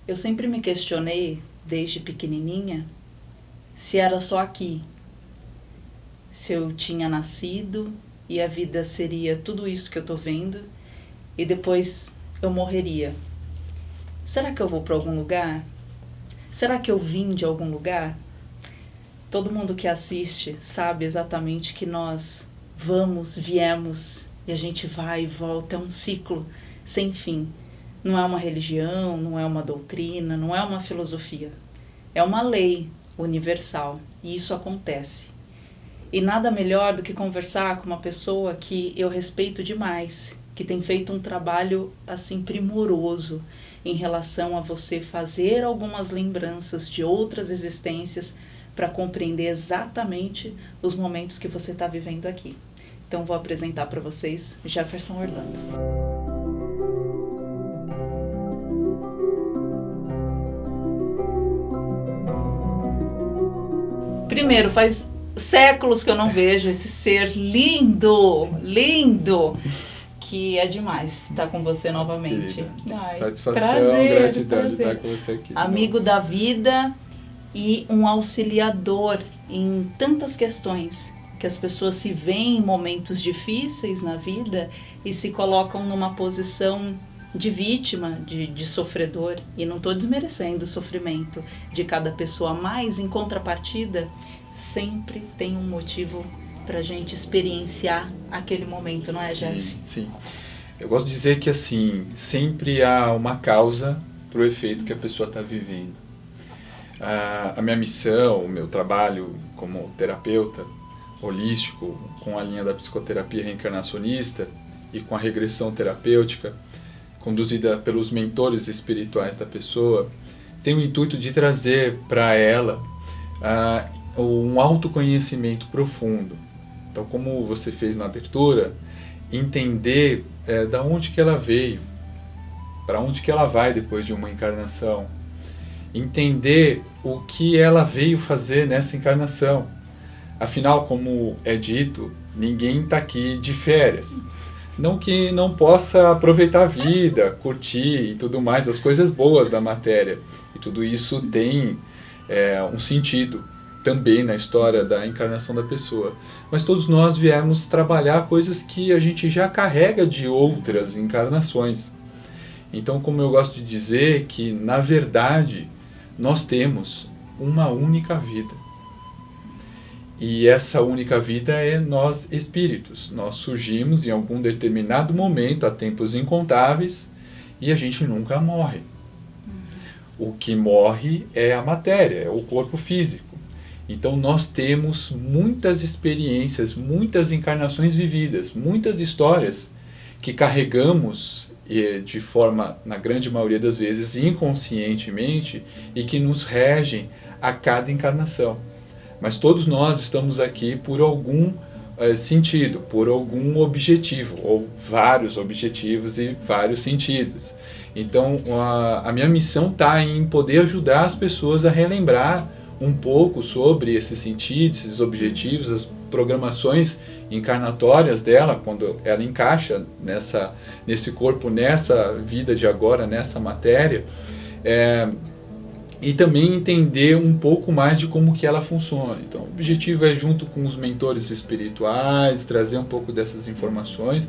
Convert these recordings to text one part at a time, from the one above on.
Eu sempre me questionei, desde pequenininha, se era só aqui, se eu tinha nascido e a vida seria tudo isso que eu tô vendo e depois eu morreria. Será que eu vou para algum lugar? Será que eu vim de algum lugar? Todo mundo que assiste sabe exatamente que nós vamos, viemos e a gente vai e volta, é um ciclo sem fim. Não é uma religião, não é uma doutrina, não é uma filosofia. É uma lei universal e isso acontece. E nada melhor do que conversar com uma pessoa que eu respeito demais, que tem feito um trabalho assim primoroso em relação a você fazer algumas lembranças de outras existências para compreender exatamente os momentos que você está vivendo aqui. Então vou apresentar para vocês Jefferson Orlando. Primeiro, faz séculos que eu não vejo esse ser lindo, lindo, que é demais estar com você novamente. Ai, satisfação, gratidão de estar com você aqui. Amigo da vida e um auxiliador em tantas questões que as pessoas se veem em momentos difíceis na vida e se colocam numa posição de vítima, de sofredor, e não estou desmerecendo o sofrimento de cada pessoa, mas em contrapartida sempre tem um motivo para a gente experienciar aquele momento, não é, Jeff? Sim. Eu gosto de dizer que assim, sempre há uma causa para o efeito que a pessoa está vivendo. A minha missão, o meu trabalho como terapeuta holístico, com a linha da psicoterapia reencarnacionista e com a regressão terapêutica, conduzida pelos mentores espirituais da pessoa, tem o intuito de trazer para ela um autoconhecimento profundo. Então, como você fez na abertura, entender da onde que ela veio, para onde que ela vai depois de uma encarnação, entender o que ela veio fazer nessa encarnação. Afinal, como é dito, ninguém está aqui de férias. Não que não possa aproveitar a vida, curtir e tudo mais, as coisas boas da matéria. E tudo isso tem um sentido também na história da encarnação da pessoa. Mas todos nós viemos trabalhar coisas que a gente já carrega de outras encarnações. Então, como eu gosto de dizer, que na verdade nós temos uma única vida. E essa única vida é nós espíritos. Nós surgimos em algum determinado momento, há tempos incontáveis, e a gente nunca morre. O que morre é a matéria, é o corpo físico. Então nós temos muitas experiências, muitas encarnações vividas, muitas histórias que carregamos de forma, na grande maioria das vezes, inconscientemente, e que nos regem a cada encarnação. Mas todos nós estamos aqui por algum sentido, por algum objetivo, ou vários objetivos e vários sentidos. Então, a minha missão está em poder ajudar as pessoas a relembrar um pouco sobre esses sentidos, esses objetivos, as programações encarnatórias dela, quando ela encaixa nesse corpo, nessa vida de agora, nessa matéria, e também entender um pouco mais de como que ela funciona. Então, o objetivo é, junto com os mentores espirituais, trazer um pouco dessas informações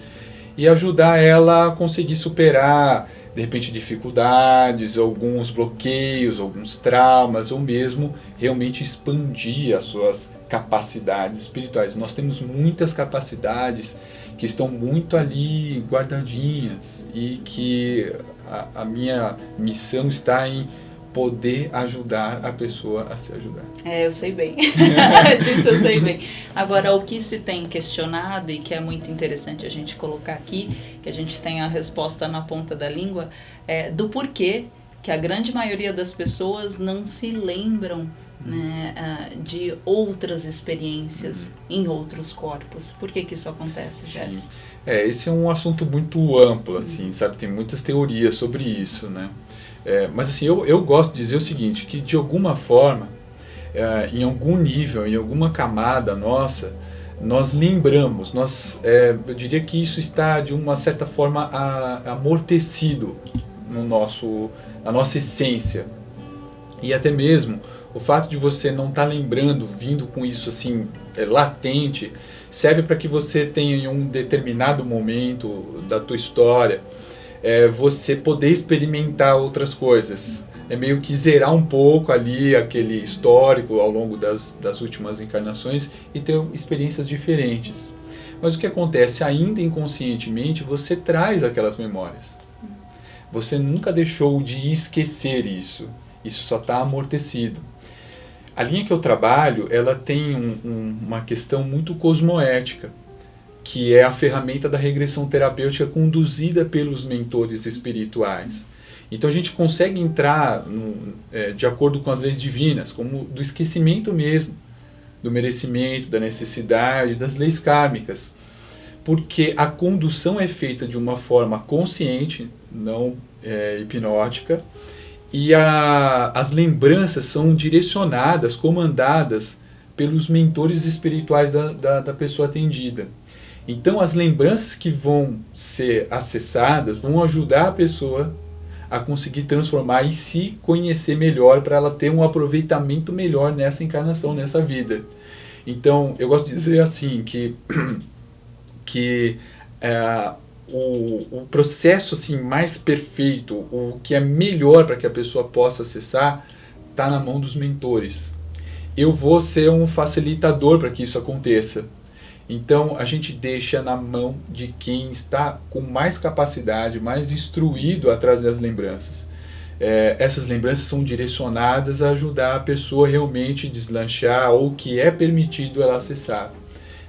e ajudar ela a conseguir superar, de repente, dificuldades, alguns bloqueios, alguns traumas, ou mesmo realmente expandir as suas capacidades espirituais. Nós temos muitas capacidades que estão muito ali guardadinhas e que a minha missão está em poder ajudar a pessoa a se ajudar. Eu sei bem. Disso eu sei bem. Agora, o que se tem questionado e que é muito interessante a gente colocar aqui, que a gente tem a resposta na ponta da língua, é do porquê que a grande maioria das pessoas não se lembram, né, de outras experiências em outros corpos. Por que isso acontece, Jeff? Esse é um assunto muito amplo, assim, sabe? Tem muitas teorias sobre isso, né? Mas assim, eu gosto de dizer o seguinte, que de alguma forma, em algum nível, em alguma camada nossa, nós lembramos, eu diria que isso está de uma certa forma amortecido a nossa essência. E até mesmo o fato de você não estar lembrando, vindo com isso assim, latente, serve para que você tenha em um determinado momento da tua história, você poder experimentar outras coisas. É meio que zerar um pouco ali aquele histórico ao longo das últimas encarnações e ter experiências diferentes. Mas o que acontece? Ainda inconscientemente você traz aquelas memórias. Você nunca deixou de esquecer isso. Isso só está amortecido. A linha que eu trabalho, ela tem uma questão muito cosmoética, que é a ferramenta da regressão terapêutica conduzida pelos mentores espirituais. Então a gente consegue entrar de acordo com as leis divinas, como do esquecimento mesmo, do merecimento, da necessidade, das leis kármicas. Porque a condução é feita de uma forma consciente, não hipnótica, e as lembranças são direcionadas, comandadas pelos mentores espirituais da pessoa atendida. Então as lembranças que vão ser acessadas vão ajudar a pessoa a conseguir transformar e se conhecer melhor para ela ter um aproveitamento melhor nessa encarnação, nessa vida. Então eu gosto de dizer assim que o processo assim, mais perfeito, o que é melhor para que a pessoa possa acessar, está na mão dos mentores. Eu vou ser um facilitador para que isso aconteça. Então a gente deixa na mão de quem está com mais capacidade, mais instruído a trazer as lembranças. Essas lembranças são direcionadas a ajudar a pessoa realmente a deslanchar ou que é permitido ela acessar.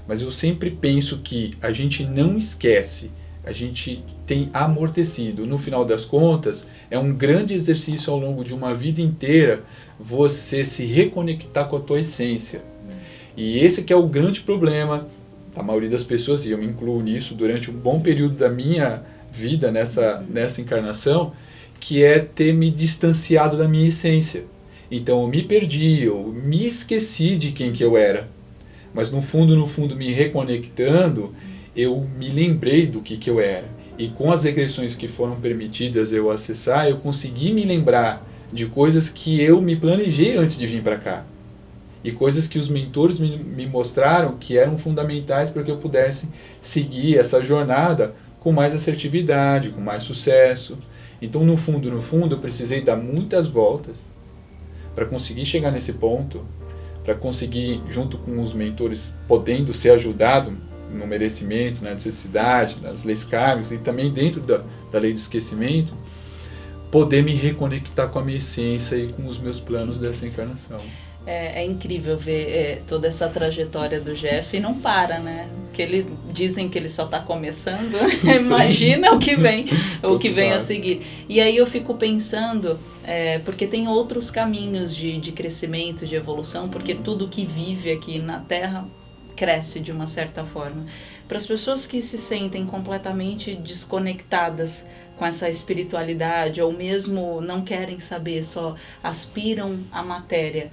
Mas eu sempre penso que a gente não esquece, a gente tem amortecido. No final das contas, é um grande exercício ao longo de uma vida inteira você se reconectar com a tua essência. E esse que é o grande problema da maioria das pessoas, e eu me incluo nisso durante um bom período da minha vida nessa encarnação, que é ter me distanciado da minha essência. Então eu me perdi, eu me esqueci de quem que eu era. Mas no fundo, me reconectando, eu me lembrei do que eu era. E com as regressões que foram permitidas eu acessar, eu consegui me lembrar de coisas que eu me planejei antes de vir para cá. E coisas que os mentores me mostraram que eram fundamentais para que eu pudesse seguir essa jornada com mais assertividade, com mais sucesso. Então, no fundo, eu precisei dar muitas voltas para conseguir chegar nesse ponto, para conseguir, junto com os mentores, podendo ser ajudado no merecimento, na necessidade, nas leis kármicas e também dentro da lei do esquecimento, poder me reconectar com a minha essência e com os meus planos dessa encarnação. É incrível ver toda essa trajetória do Jeff e não para, né? Que eles dizem que ele só está começando, imagina o que vem a seguir. E aí eu fico pensando, porque tem outros caminhos de crescimento, de evolução, porque tudo que vive aqui na Terra cresce de uma certa forma. Para as pessoas que se sentem completamente desconectadas com essa espiritualidade, ou mesmo não querem saber, só aspiram à matéria,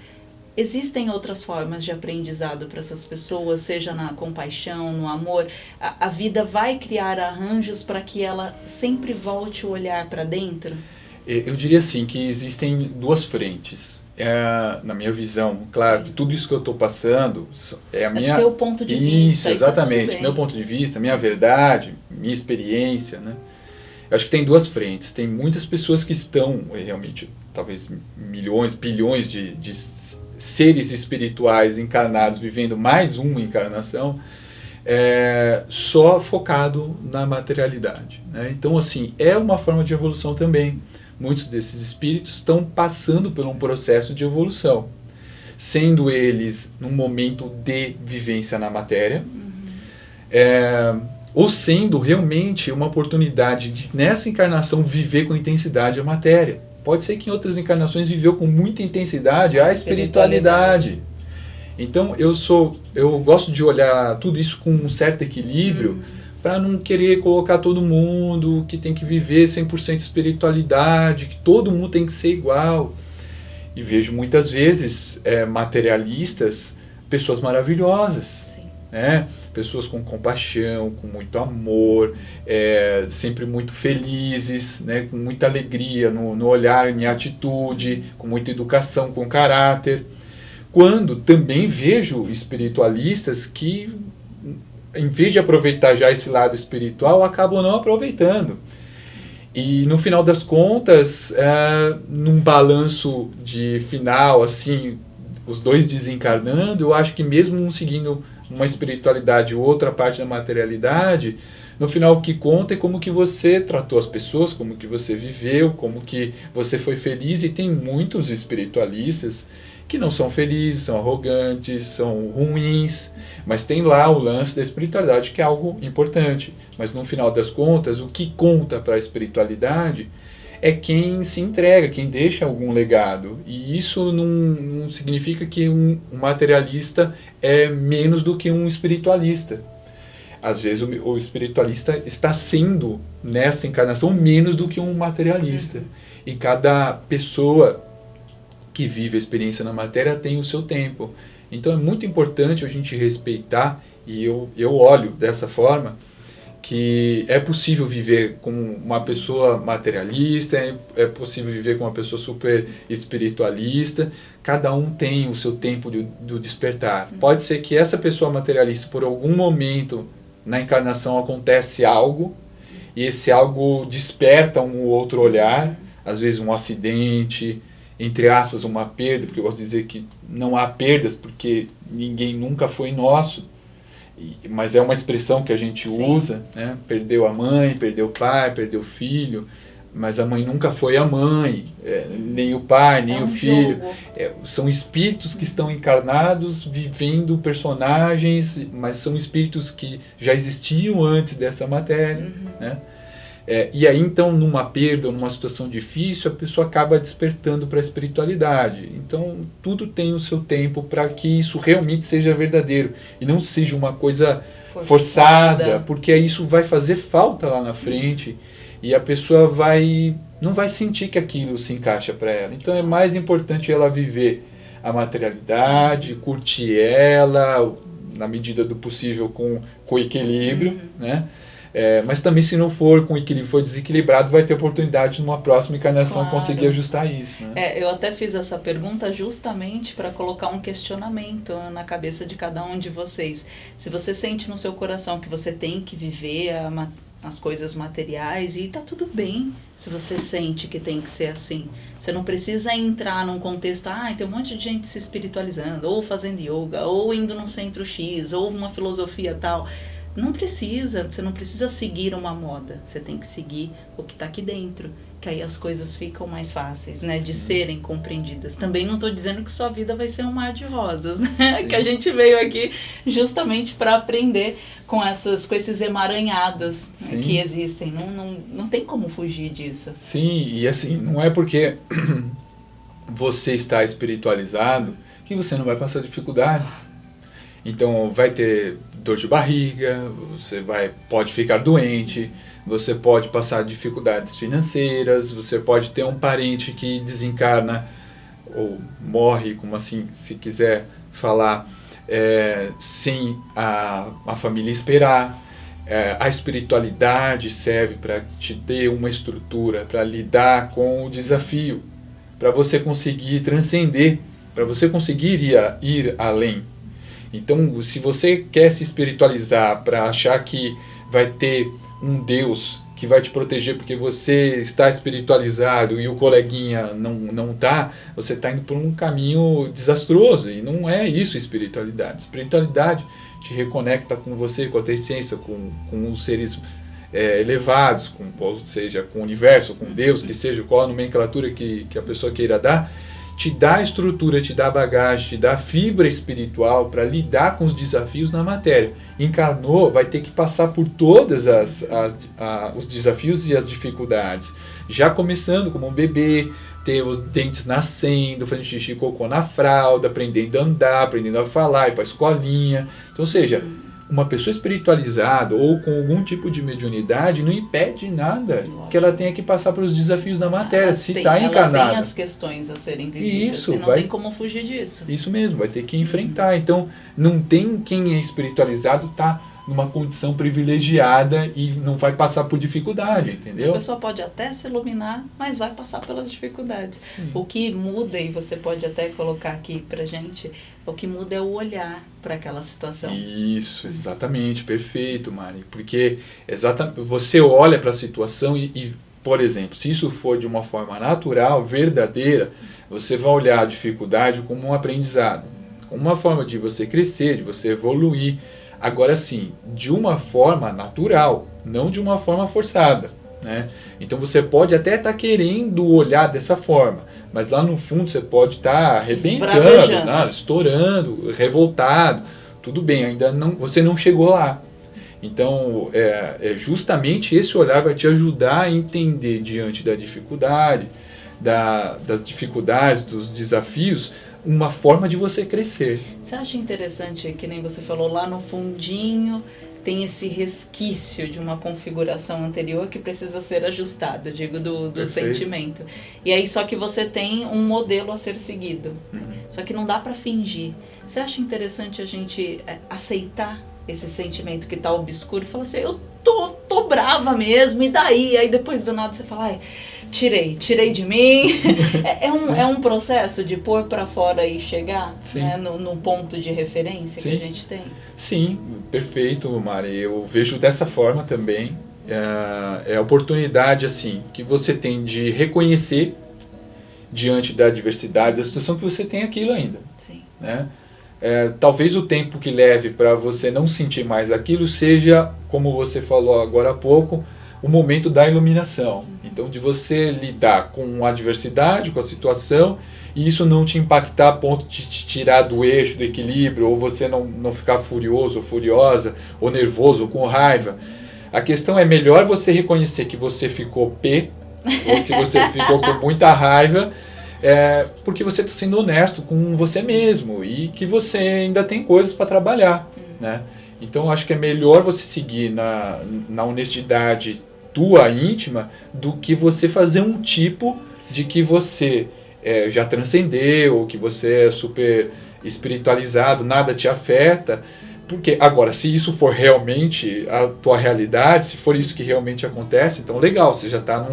existem outras formas de aprendizado para essas pessoas, seja na compaixão, no amor. A vida vai criar arranjos para que ela sempre volte o olhar para dentro? Eu diria assim, que existem duas frentes. Na minha visão, claro, que tudo isso que eu estou passando é a minha... É seu ponto de vista. Isso, exatamente. Tá meu ponto de vista, minha verdade, minha experiência, né? Eu acho que tem duas frentes. Tem muitas pessoas que estão, realmente, talvez milhões, bilhões de seres espirituais encarnados vivendo mais uma encarnação, só focado na materialidade, né? Então, assim, é uma forma de evolução também. Muitos desses espíritos estão passando por um processo de evolução, sendo eles num momento de vivência na matéria, ou sendo realmente uma oportunidade de, nessa encarnação, viver com intensidade a matéria. Pode ser que em outras encarnações viveu com muita intensidade a espiritualidade. Então eu gosto de olhar tudo isso com um certo equilíbrio, para não querer colocar todo mundo que tem que viver 100% espiritualidade, que todo mundo tem que ser igual. E vejo muitas vezes materialistas, pessoas maravilhosas. Sim. né? Pessoas com compaixão, com muito amor, sempre muito felizes, né? Com muita alegria no olhar, em atitude, com muita educação, com caráter. Quando também vejo espiritualistas que, em vez de aproveitar já esse lado espiritual, acabam não aproveitando. E no final das contas, num balanço de final, assim, os dois desencarnando, eu acho que mesmo um seguindo uma espiritualidade ou outra parte da materialidade, no final o que conta é como que você tratou as pessoas, como que você viveu, como que você foi feliz. E tem muitos espiritualistas que não são felizes, são arrogantes, são ruins, mas tem lá o lance da espiritualidade, que é algo importante. Mas no final das contas, o que conta para a espiritualidade é quem se entrega, quem deixa algum legado. E isso não significa que um materialista é menos do que um espiritualista. Às vezes o espiritualista está sendo, nessa encarnação, menos do que um materialista. E cada pessoa que vive a experiência na matéria tem o seu tempo. Então é muito importante a gente respeitar, e eu olho dessa forma, que é possível viver com uma pessoa materialista, é possível viver com uma pessoa super espiritualista. Cada um tem o seu tempo do despertar. Pode ser que essa pessoa materialista, por algum momento na encarnação, acontece algo, e esse algo desperta um outro olhar, às vezes um acidente, entre aspas, uma perda, porque eu gosto de dizer que não há perdas, porque ninguém nunca foi nosso, mas é uma expressão que a gente usa, né? Perdeu a mãe, perdeu o pai, perdeu o filho, mas a mãe nunca foi a mãe, nem o pai, nem o filho. São espíritos que estão encarnados, vivendo personagens, mas são espíritos que já existiam antes dessa matéria, né? E aí, então, numa perda, numa situação difícil, a pessoa acaba despertando para a espiritualidade. Então, tudo tem o seu tempo para que isso realmente seja verdadeiro e não seja uma coisa forçada, porque isso vai fazer falta lá na frente e a pessoa não vai sentir que aquilo se encaixa para ela. Então, é mais importante ela viver a materialidade, curtir ela, na medida do possível, com equilíbrio, né? Mas também, se não for com equilíbrio, for desequilibrado, vai ter oportunidade numa próxima encarnação conseguir ajustar isso, né? Eu até fiz essa pergunta justamente para colocar um questionamento na cabeça de cada um de vocês. Se você sente no seu coração que você tem que viver as coisas materiais, e tá tudo bem se você sente que tem que ser assim. Você não precisa entrar num contexto, tem um monte de gente se espiritualizando, ou fazendo yoga, ou indo num centro X, ou uma filosofia tal. Não precisa, você não precisa seguir uma moda, você tem que seguir o que está aqui dentro, que aí as coisas ficam mais fáceis, né, de serem compreendidas. Também não estou dizendo que sua vida vai ser um mar de rosas, né, que a gente veio aqui justamente para aprender com esses emaranhados, né, que existem, não tem como fugir disso. Sim, e assim, não é porque você está espiritualizado que você não vai passar dificuldades. Então vai ter dor de barriga, você pode ficar doente, você pode passar dificuldades financeiras, você pode ter um parente que desencarna ou morre, como assim, se quiser falar, sem a família esperar. A espiritualidade serve para te ter uma estrutura, para lidar com o desafio, para você conseguir transcender, para você conseguir ir além. Então, se você quer se espiritualizar para achar que vai ter um Deus que vai te proteger porque você está espiritualizado e o coleguinha não está, você está indo por um caminho desastroso. E não é isso espiritualidade. Espiritualidade te reconecta com você, com a tua essência, com os seres elevados, ou seja, com o universo, com Deus, que seja qual a nomenclatura que a pessoa queira dar. Te dá estrutura, te dá bagagem, te dá fibra espiritual para lidar com os desafios na matéria. Encarnou, vai ter que passar por todos os desafios e as dificuldades. Já começando como um bebê, ter os dentes nascendo, fazendo xixi e cocô na fralda, aprendendo a andar, aprendendo a falar, ir para a escolinha. Então, ou seja, uma pessoa espiritualizada ou com algum tipo de mediunidade não impede nada que ela tenha que passar pelos desafios da matéria, se está encarnada. Ela tem as questões a serem vividas, isso, e não tem como fugir disso. Isso mesmo, vai ter que enfrentar. Então, não tem quem é espiritualizado tá numa condição privilegiada e não vai passar por dificuldade, entendeu? A pessoa pode até se iluminar, mas vai passar pelas dificuldades. Sim. O que muda, e você pode até colocar aqui pra gente, o que muda é o olhar para aquela situação. Isso, exatamente, perfeito, Mari. Porque você olha para a situação e, por exemplo, se isso for de uma forma natural, verdadeira, você vai olhar a dificuldade como um aprendizado, como uma forma de você crescer, de você evoluir. Agora sim, de uma forma natural, não de uma forma forçada, né? Então você pode até estar querendo olhar dessa forma, mas lá no fundo você pode estar arrebentando, estourando, revoltado. Tudo bem, ainda não, você não chegou lá. Então, justamente esse olhar vai te ajudar a entender diante da dificuldade, das dificuldades, dos desafios, uma forma de você crescer. Você acha interessante, que nem você falou, lá no fundinho tem esse resquício de uma configuração anterior que precisa ser ajustado, digo, do sentimento. E aí só que você tem um modelo a ser seguido. Só que não dá para fingir. Você acha interessante a gente aceitar esse sentimento que está obscuro e falar assim, eu tô brava mesmo, e daí? Aí depois do nada você fala, ai, tirei de mim. É um processo de pôr para fora e chegar, né, no ponto de referência que a gente tem. Sim, perfeito, Mari. Eu vejo dessa forma também. É a oportunidade assim, que você tem de reconhecer diante da adversidade, da situação, que você tem aquilo ainda. Sim. Né? Talvez o tempo que leve para você não sentir mais aquilo seja, como você falou agora há pouco, o momento da iluminação. Então, de você lidar com a adversidade, com a situação, e isso não te impactar a ponto de te tirar do eixo, do equilíbrio, ou você não ficar furioso ou furiosa, ou nervoso, ou com raiva. A questão é melhor você reconhecer que você ficou pé, ou que você ficou com muita raiva, porque você está sendo honesto com você mesmo, e que você ainda tem coisas para trabalhar, né? Então, acho que é melhor você seguir na honestidade tua íntima do que você fazer um tipo de que você já transcendeu, ou que você é super espiritualizado, nada te afeta. Porque, agora, se isso for realmente a tua realidade, se for isso que realmente acontece, então legal, você já está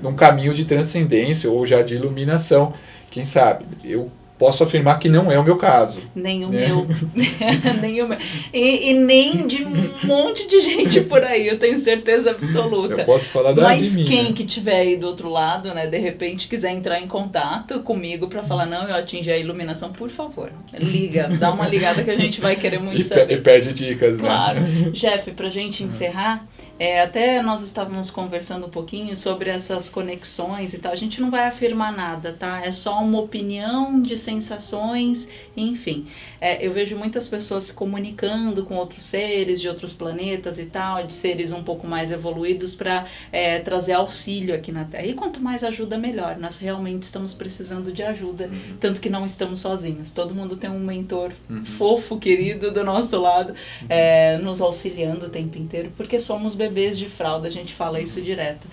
num caminho de transcendência ou já de iluminação, quem sabe. Eu posso afirmar que não é o meu caso. Nem o meu. Nem o meu. E nem de um monte de gente por aí, eu tenho certeza absoluta. Eu posso falar Mas de mim, quem que tiver aí do outro lado, né, de repente quiser entrar em contato comigo para falar, não, eu atingi a iluminação, por favor, liga, dá uma ligada que a gente vai querer muito saber. E pede dicas, claro. Né? Jeff, pra gente encerrar, até nós estávamos conversando um pouquinho sobre essas conexões e tal. A gente não vai afirmar nada, tá? É só uma opinião de sensações, enfim. Eu vejo muitas pessoas se comunicando com outros seres de outros planetas e tal, de seres um pouco mais evoluídos para trazer auxílio aqui na Terra. E quanto mais ajuda, melhor. Nós realmente estamos precisando de ajuda, tanto que não estamos sozinhos. Todo mundo tem um mentor fofo, querido, do nosso lado, nos auxiliando o tempo inteiro, porque somos bebês de fralda, a gente fala isso direto.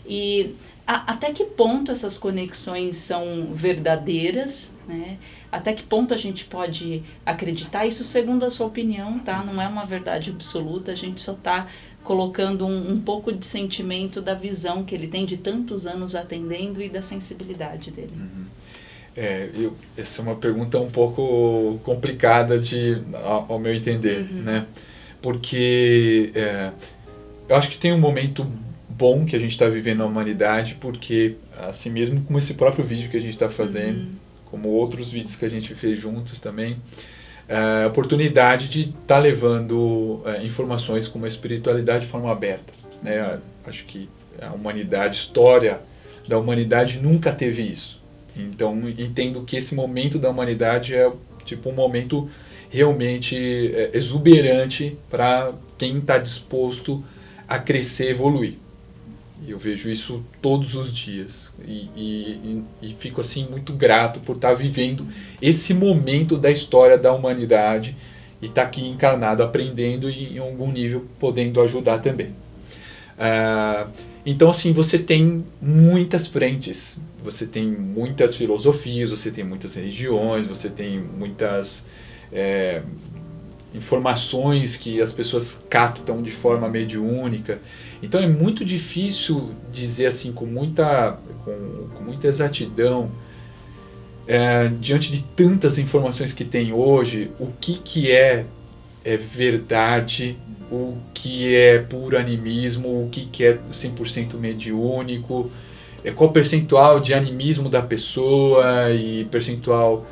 E até que ponto essas conexões são verdadeiras, né? Até que ponto a gente pode acreditar? Isso segundo a sua opinião, tá? Não é uma verdade absoluta, a gente só está colocando um pouco de sentimento da visão que ele tem de tantos anos atendendo e da sensibilidade dele. Essa é uma pergunta um pouco complicada ao meu entender, né? Porque eu acho que tem um momento bom que a gente está vivendo na humanidade, porque assim mesmo como esse próprio vídeo que a gente está fazendo, como outros vídeos que a gente fez juntos também, a oportunidade de estar levando informações como a espiritualidade de forma aberta, né? Acho que a humanidade, a história da humanidade nunca teve isso. Então entendo que esse momento da humanidade é tipo um momento realmente exuberante para quem está disposto a crescer, evoluir. E eu vejo isso todos os dias e fico assim muito grato por estar vivendo esse momento da história da humanidade e está aqui encarnado aprendendo e em algum nível podendo ajudar também. Então assim, você tem muitas frentes, você tem muitas filosofias, você tem muitas religiões, você tem muitas informações que as pessoas captam de forma mediúnica. Então é muito difícil dizer assim com muita exatidão, diante de tantas informações que tem hoje, o que é verdade, o que é puro animismo, o que é 100% mediúnico, qual o percentual de animismo da pessoa e percentual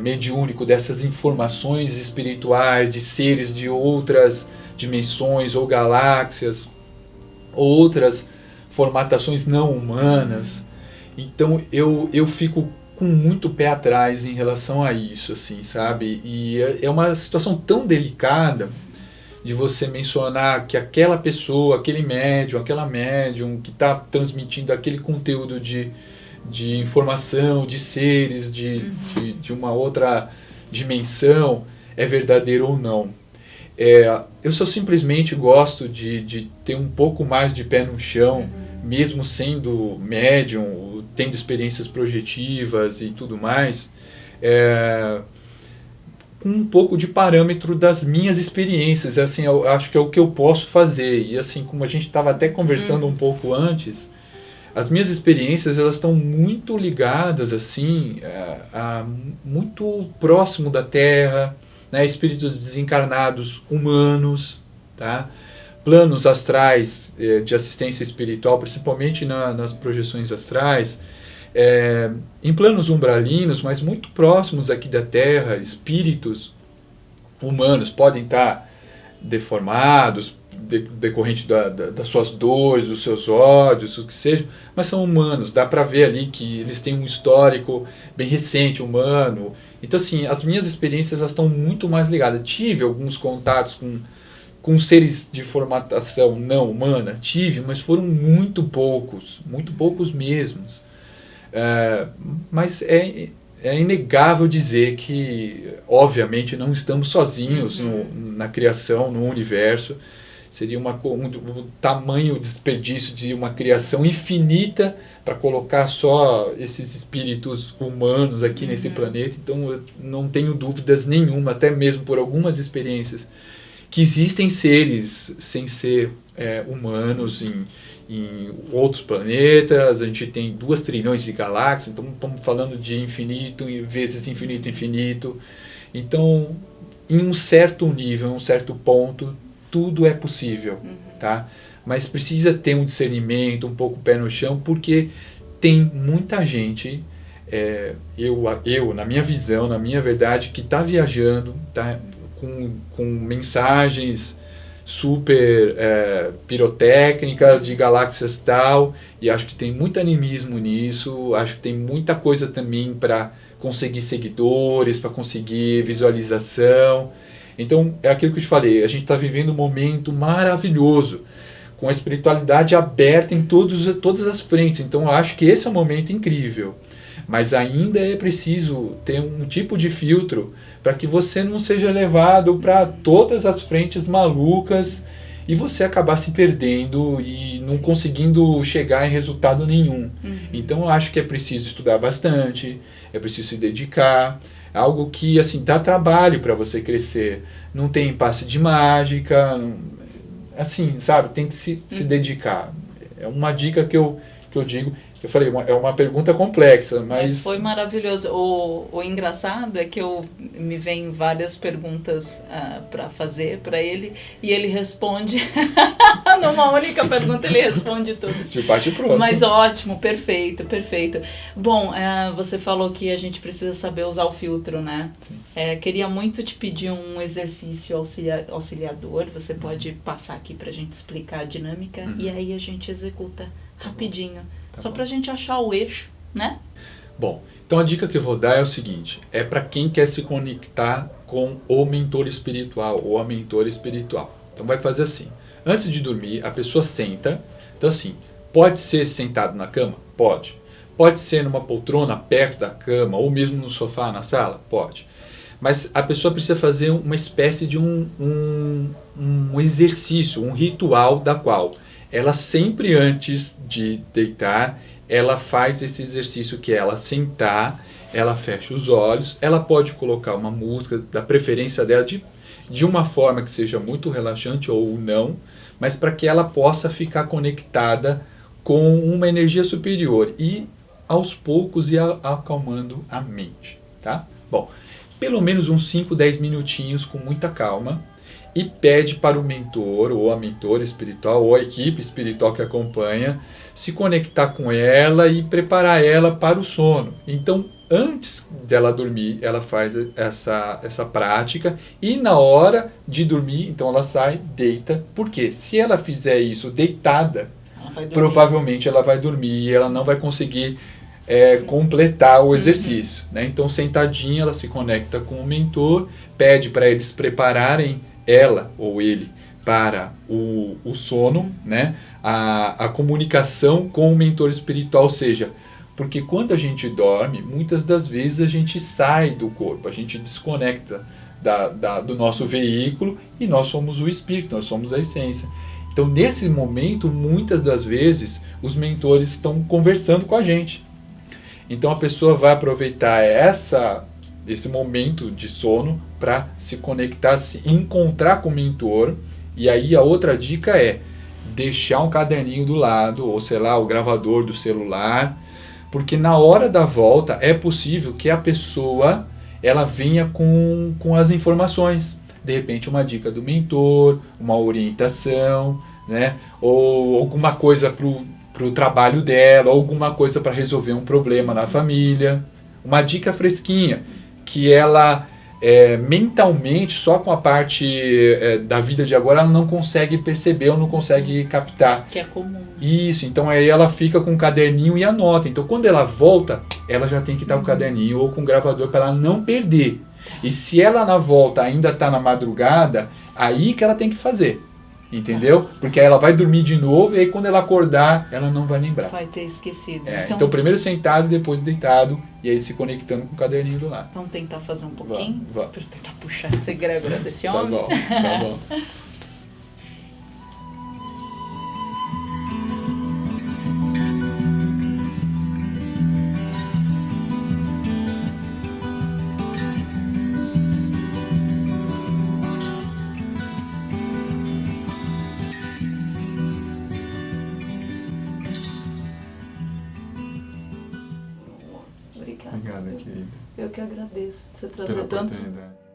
mediúnico dessas informações espirituais de seres de outras dimensões ou galáxias, outras formatações não humanas. Então eu fico com muito pé atrás em relação a isso, assim, sabe? E é uma situação tão delicada de você mencionar que aquela pessoa, aquele médium, aquela médium que está transmitindo aquele conteúdo de informação, de seres, de uma outra dimensão, é verdadeiro ou não. Eu só simplesmente gosto de ter um pouco mais de pé no chão, mesmo sendo médium, tendo experiências projetivas e tudo mais, com um pouco de parâmetro das minhas experiências. Assim, eu acho que é o que eu posso fazer. E assim, como a gente estava até conversando um pouco antes, as minhas experiências, elas estão muito ligadas, assim, muito próximo da Terra, né? Espíritos desencarnados humanos, tá? Planos astrais de assistência espiritual, principalmente nas projeções astrais, em planos umbralinos, mas muito próximos aqui da Terra, espíritos humanos podem estar deformados, decorrente das suas dores, dos seus ódios, o que seja, mas são humanos, dá para ver ali que eles têm um histórico bem recente, humano. Então assim, as minhas experiências elas estão muito mais ligadas. Tive alguns contatos com seres de formatação não humana, mas foram muito poucos mesmos. Mas é inegável dizer que, obviamente, não estamos sozinhos na criação, no universo. Seria um tamanho desperdício de uma criação infinita para colocar só esses espíritos humanos aqui nesse planeta. Então eu não tenho dúvidas nenhuma, até mesmo por algumas experiências, que existem seres sem ser humanos em outros planetas. A gente tem 2 trilhões de galáxias, então estamos falando de infinito vezes infinito, infinito. Então, em um certo nível, em um certo ponto, tudo é possível, tá? Mas precisa ter um discernimento, um pouco pé no chão, porque tem muita gente, eu na minha visão, na minha verdade, que está viajando, tá? Com mensagens super pirotécnicas de galáxias tal, e acho que tem muito animismo nisso, acho que tem muita coisa também para conseguir seguidores, para conseguir visualização. Então é aquilo que eu te falei, a gente está vivendo um momento maravilhoso, com a espiritualidade aberta em todas as frentes. Então eu acho que esse é um momento incrível, mas ainda é preciso ter um tipo de filtro para que você não seja levado para todas as frentes malucas e você acabar se perdendo e não conseguindo chegar em resultado nenhum. Então eu acho que é preciso estudar bastante, é preciso se dedicar, algo que assim dá trabalho para você crescer. Não tem passe de mágica, assim, sabe? Tem que se dedicar. É uma dica que eu digo. Eu falei, é uma pergunta complexa, mas foi maravilhoso. O engraçado é que me vem várias perguntas para fazer para ele, e ele responde numa única pergunta, ele responde tudo. De bate pronto. Mas ótimo, perfeito. Bom, você falou que a gente precisa saber usar o filtro, né? Queria muito te pedir um exercício auxiliador. Você pode passar aqui para a gente explicar a dinâmica, e aí a gente executa rapidinho. Só para a gente achar o eixo, né? Bom, então a dica que eu vou dar é o seguinte, é para quem quer se conectar com o mentor espiritual ou a mentora espiritual. Então vai fazer assim, antes de dormir a pessoa senta, então assim, pode ser sentado na cama? Pode. Pode ser numa poltrona perto da cama ou mesmo no sofá na sala? Pode. Mas a pessoa precisa fazer uma espécie de um exercício, um ritual da qual ela sempre antes de deitar, ela faz esse exercício que é ela sentar, ela fecha os olhos, ela pode colocar uma música, da preferência dela, de uma forma que seja muito relaxante ou não, mas para que ela possa ficar conectada com uma energia superior e aos poucos ir acalmando a mente, tá? Bom, pelo menos uns 5, 10 minutinhos com muita calma e pede para o mentor ou a mentora espiritual ou a equipe espiritual que acompanha se conectar com ela e preparar ela para o sono. Então, antes dela dormir, ela faz essa prática e na hora de dormir, então ela sai, deita, porque se ela fizer isso deitada, provavelmente ela vai dormir e ela não vai conseguir completar o exercício, né? Então, sentadinha, ela se conecta com o mentor, pede para eles prepararem ela ou ele para o sono, né? A comunicação com o mentor espiritual, ou seja, porque quando a gente dorme, muitas das vezes a gente sai do corpo, a gente desconecta do nosso veículo e nós somos o espírito, nós somos a essência. Então, nesse momento, muitas das vezes, os mentores estão conversando com a gente. Então, a pessoa vai aproveitar esse momento de sono para se conectar, se encontrar com o mentor. E aí, a outra dica é deixar um caderninho do lado, ou sei lá, o gravador do celular, porque na hora da volta é possível que a pessoa ela venha com as informações. De repente, uma dica do mentor, uma orientação, né? Ou alguma coisa para o trabalho dela, alguma coisa para resolver um problema na família. Uma dica fresquinha, que ela mentalmente, só com a parte da vida de agora, ela não consegue perceber ou não consegue captar. Que é comum. Isso, então aí ela fica com um caderninho e anota. Então quando ela volta, ela já tem que estar com o caderninho ou com o gravador para ela não perder. E se ela na volta ainda está na madrugada, aí que ela tem que fazer. Entendeu? Porque aí ela vai dormir de novo e aí quando ela acordar, ela não vai lembrar. Vai ter esquecido. Então primeiro sentado e depois deitado e aí se conectando com o caderninho do lado. Vamos tentar fazer um pouquinho? Vamos. Para tentar puxar essa egrégora desse Tá homem? bom, tá bom. Obrigada. Obrigada, querida. Eu que agradeço de você trazer Pela tanto oportunidade.